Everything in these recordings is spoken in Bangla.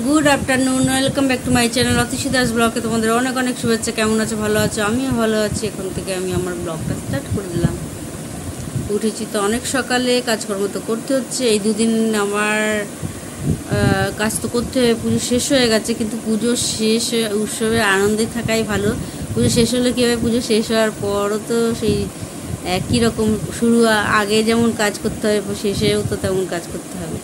Good afternoon, welcome back to my channel Atishi Das ব্লগে তোমাদের অনেক অনেক শুভেচ্ছা। কেমন আছো? ভালো আছো? আমিও ভালো আছি। এখন থেকে আমি আমার ব্লগটা স্টার্ট করে দিলাম। উঠেছি তো অনেক সকালে, কাজকর্ম তো করতে হচ্ছে। এই দুদিন আমার কাজ তো করতে হবে। পুজো শেষ হয়ে গেছে, কিন্তু পুজো শেষ উৎসবে আনন্দে থাকাই ভালো। পুজো শেষ হলে কী হবে, পুজো শেষ হওয়ার পরও তো সেই একই রকম শুরু, আগে যেমন কাজ করতে হবে শেষেও তো তেমন কাজ করতে হবে।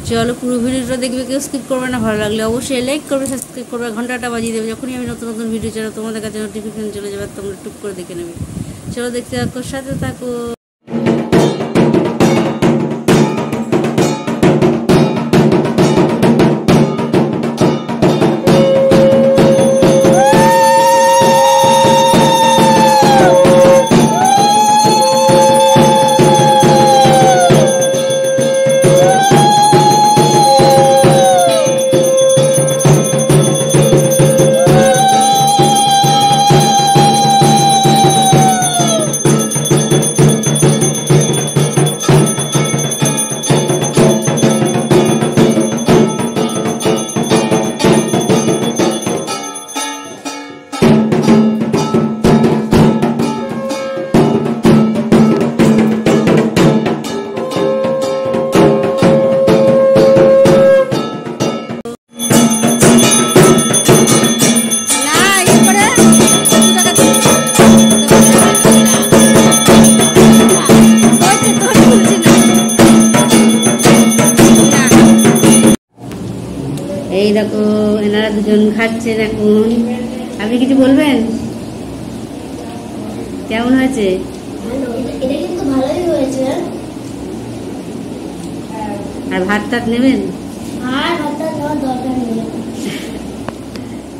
চলো পুরো ভিডিওটা দেখবে, কেউ স্কিপ করবে না। ভালো লাগলে অবশ্যই লাইক করবে, সাবস্ক্রাইব করবে, ঘন্টাটা বাজিয়ে দেবে। যখনই আমি নতুন নতুন ভিডিও চাই তোমাদের কাছে নোটিফিকেশন চলে যাবে, তোমরা টুক করে দেখে নেবে। চলো দেখতে থাকো, সাথে থাকো। এই দেখো এনারা দুজন খাচ্ছেন এখন। আপনি কিছু বলবেন? কেমন হয়েছে? আর ভাত টাত নেবেন?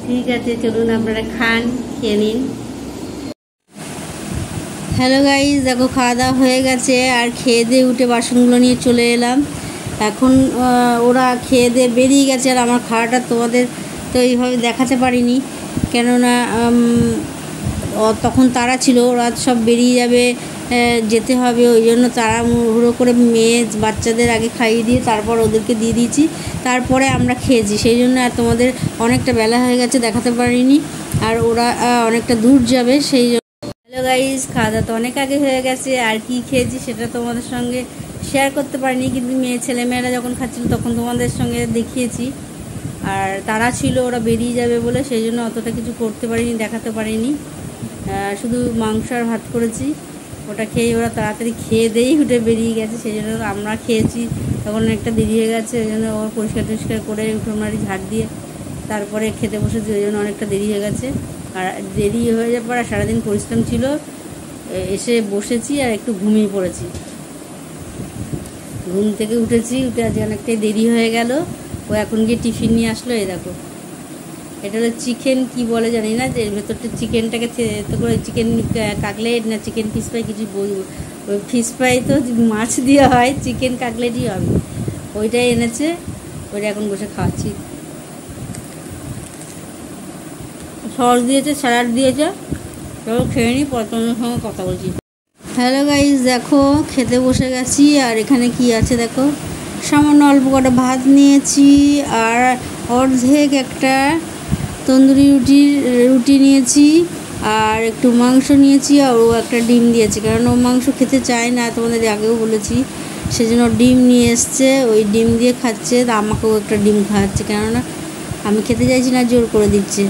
ঠিক আছে, চলুন আপনারা খান, খেয়ে নিন। হ্যালো গাইস, দেখো খাওয়া দাওয়া হয়ে গেছে, আর খেয়ে দিয়ে উঠে বাসনগুলো নিয়ে চলে এলাম। এখন ওরা খেয়ে দিয়ে বেরিয়ে গেছে, আর আমার খাওয়াটা তোমাদের তো এইভাবে দেখাতে পারিনি, কেননা তখন তারা ছিল, ওরা সব বেরিয়ে যাবে, যেতে হবে, ওই জন্য তাড়াহুড়ো করে মেয়ে বাচ্চাদের আগে খাইয়ে দিয়ে তারপর ওদেরকে দিয়ে দিয়েছি, তারপরে আমরা খেয়েছি। সেই জন্য আর তোমাদের অনেকটা বেলা হয়ে গেছে, দেখাতে পারিনি। আর ওরা অনেকটা দূর যাবে, সেই জন্য। হ্যালো গাইস, খাওয়া দাওয়া তো অনেক আগে হয়ে গেছে, আর কি খেয়েছি সেটা তোমাদের সঙ্গে শেয়ার করতে পারিনি, কিন্তু ছেলেমেয়েরা যখন খাচ্ছিল তখন তোমাদের সঙ্গে দেখিয়েছি। আর তারা ছিল, ওরা বেরিয়ে যাবে বলে, সেই জন্য অতটা কিছু করতে পারিনি, দেখাতে পারিনি। শুধু মাংস আর ভাত করেছি, ওটা খেয়ে ওরা তাড়াতাড়ি খেয়ে দিয়েই উঠে বেরিয়ে গেছে। সেই জন্য আমরা খেয়েছি, তখন একটা দেরি হয়ে গেছে, ওই জন্য ওর পরিষ্কার টরিষ্কার করে উঠোনারি ঝাড় দিয়ে তারপরে খেতে বসেছি, ওই জন্য অনেকটা দেরি হয়ে গেছে। আর দেরি হয়ে যাওয়ার পর সারাদিন পরিশ্রম ছিল, এসে বসেছি আর একটু ঘুমিয়ে পড়েছি। ঘুম থেকে উঠেছি, উঠে আজ অনেকটাই দেরি হয়ে গেল। ও এখন গিয়ে টিফিন নিয়ে আসলো। এই দেখো, এটা হলো চিকেন, কি বলে জানি না, যে ভেতরটা চিকেনটাকে তো করে চিকেন কাটলেট না চিকেন ফিশ ফ্রাই কিছু বলবো। ওই ফিশ ফ্রাই তো মাছ দেওয়া হয়, চিকেন কাটলেটই হবে, ওইটাই এনেছে, ওইটা এখন বসে খাওয়াচ্ছি। সস দিয়েছে, স্যালাড দিয়েছে, চলো খেয়ে নিই, পরে তোমাদের সঙ্গে কথা বলছি। হ্যালো গাইস, দেখো খেতে বসে গেছি, আর এখানে কি আছে দেখো, সামান্য অল্প কটা ভাত নিয়েছি, আর অর্ধেক একটা তন্দুরি রুটি নিয়েছি, আর একটু মাংস নিয়েছি, আর ও একটা ডিম দিয়েছে, কারণ ও মাংস খেতে চায় না, তোমাদের আগেও বলেছি, সেজন্য ডিম নিয়ে এসছে, ওই ডিম দিয়ে খাচ্ছে। আমাকেও একটা ডিম খাওয়াচ্ছে, কেননা আমি খেতে চাইছি না, জোর করে দিচ্ছে।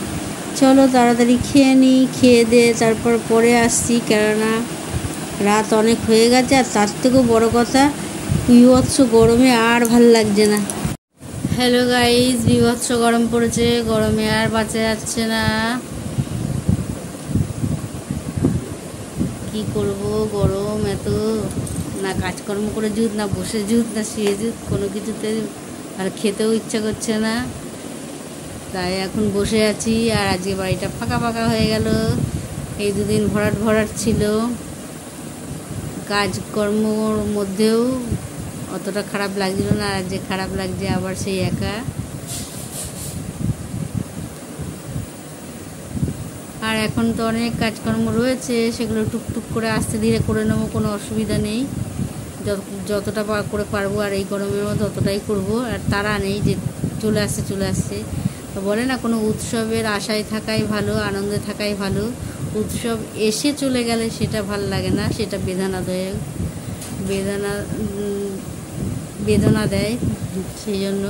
চলো তাড়াতাড়ি খেয়ে নিই, খেয়ে দিয়ে তারপর পরে আসছি, কেননা রাত অনেক হয়ে গেছে। আর তার থেকেও বড় কথা, বিভৎস গরমে আর ভাল লাগছে না। হ্যালো গাইস, বিভৎস গরম পড়েছে, গরমে আর বাঁচা যাচ্ছে না। কি করব, গরম এত, না কাজকর্ম করে জুত, না বসে জুত, না শুয়ে জুত, কোনো কিছুতে আর খেতেও ইচ্ছা করছে না। তাই এখন বসে আছি, আর আজকে বাড়িটা ফাঁকা ফাঁকা হয়ে গেল। এই দুদিন ভরাট ভরাট ছিল, কাজকর্মর মধ্যেও অতটা খারাপ লাগছিল না, আর যে খারাপ লাগছে আবার সেই একা। আর এখন তো অনেক কাজকর্ম রয়েছে, সেগুলো টুকটুক করে আস্তে ধীরে করে নেবো, কোনো অসুবিধা নেই। যতটা করে পারবো, আর এই গরমের মধ্যে ততটাই করবো। আর তাড়া নেই যে চলে আসছে। তো বলে না, কোনো উৎসবের আশায় থাকাই ভালো, আনন্দে থাকাই ভালো। উৎসব এসে চলে গেলে সেটা ভাল লাগে না, সেটা বেদনাদায়ক, বেদনা দেয়। সেই জন্য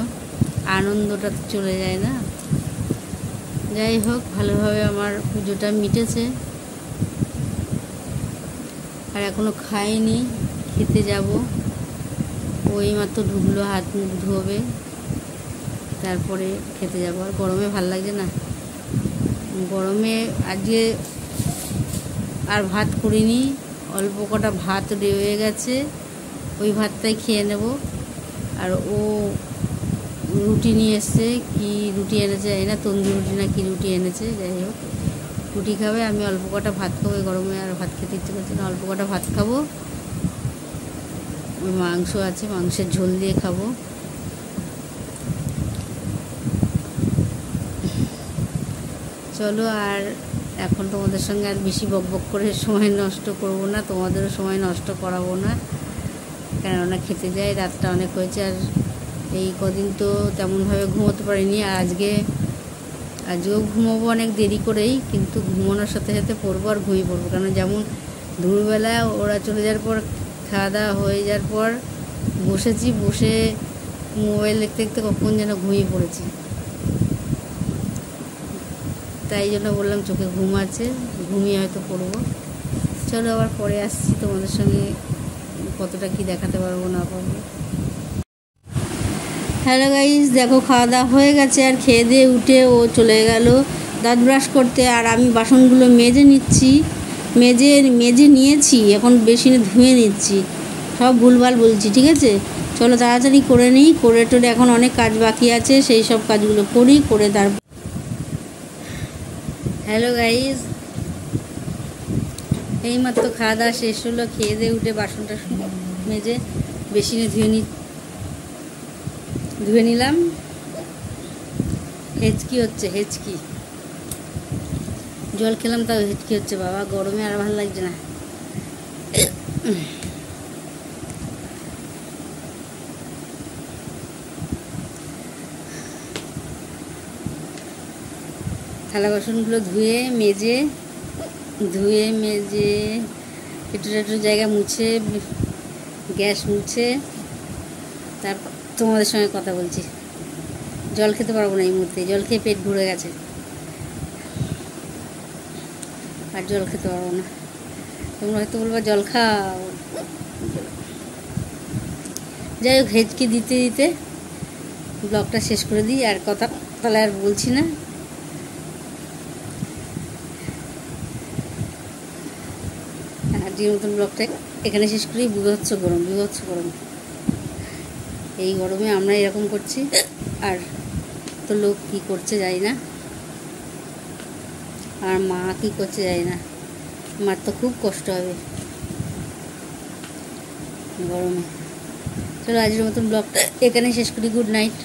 আনন্দটা চলে যায় না। যাই হোক, ভালোভাবে আমার পুজোটা মিটেছে। আর এখনও খাইনি, খেতে যাব। ওই মাত্র ঢুকলো, হাত মুখ ধোবে, তারপরে খেতে যাব। আর গরমে ভাল লাগছে না, গরমে আজকে আর ভাত করিনি, অল্প কটা ভাত রয়ে গেছে, ওই ভাতটাই খেয়ে নেব। আর ও রুটি নিয়ে এসছে, কি রুটি এনেছে জানি না, তন্দুরি রুটি না কি রুটি এনেছে। যাই হোক, রুটি খাবে, আমি অল্প কটা ভাত খাবো। এই গরমে আর ভাত খেতে ইচ্ছে করছে না, অল্প কটা ভাত খাবো। ওই মাংস আছে, মাংসের ঝোল দিয়ে খাবো। চলো, আর এখন তোমাদের সঙ্গে আর বেশি বকবক করে সময় নষ্ট করব না, তোমাদেরও সময় নষ্ট করাবো না, কেননা খেতে যাই, রাতটা অনেক হয়েছে। আর এই কদিন তো তেমনভাবে ঘুমোতে পারিনি। আর আজকেও ঘুমোবো অনেক দেরি করেই, কিন্তু ঘুমানোর সাথে সাথে পড়বো আর ঘুমিয়ে পড়বো। কারণ যেমন দুপুরবেলা ওরা চলে যাওয়ার পর, খাওয়া দাওয়া হয়ে যাওয়ার পর বসে মোবাইল দেখতে দেখতে কখন যেন ঘুমিয়ে পড়েছি। তাই জন্য বললাম চোখে ঘুম আছে, ঘুমিয়ে হয়তো পড়বো। চলো, আবার পরে আসছি, তোমাদের সঙ্গে কতটা কি দেখাতে পারবো না পারবো। হ্যালো গাইস, দেখো খাওয়া দাওয়া হয়ে গেছে। আর খেয়ে দিয়ে উঠে ও চলে গেল দাঁত ব্রাশ করতে। আর আমি বাসনগুলো মেজে নিয়েছি, এখন বেসিনে ধুয়ে নিচ্ছি। সব ভুলভাল বলছি, ঠিক আছে? চলো তাড়াতাড়ি করে নিই, করে টোরে এখন অনেক কাজ বাকি আছে, সেই সব কাজগুলো করে তারপর। হ্যালো গাইস, এইমাত্র খাওয়া দাওয়া শেষ হলো, খেয়ে দিয়ে উঠে বাসনটা মেজে বেসিনে ধুয়ে নিলাম। হেঁচকি হচ্ছে, জল খেলাম তাও হেঁচকি হচ্ছে। বাবা, গরমে আর ভালো লাগছে না। থালা বাসনগুলো ধুয়ে মেজে একটু জায়গা মুছে, গ্যাস মুছে, তারপর তোমাদের সঙ্গে কথা বলছি। জল খেতে পারবো না এই মুহূর্তে, জল খেয়ে পেট ভরে গেছে, আর জল খেতে পারবো না। তোমরা হয়তো বলবো জল খাও। যাই হোক, হেঁচকি দিতে দিতে ব্লগটা শেষ করে দিই, আর কথা তাহলে আর বলছি না। আজকের মতন ব্লগটা এখানে শেষ করি। বিভৎস গরম। এই গরমে আমরা এরকম করছি, আর তো লোক কি করছে জানি না, আর মা কি করছে জানি না। মার তো খুব কষ্ট হবে গরমে। চলো, আজকের মতন ব্লগটা এখানে শেষ করি। Good night.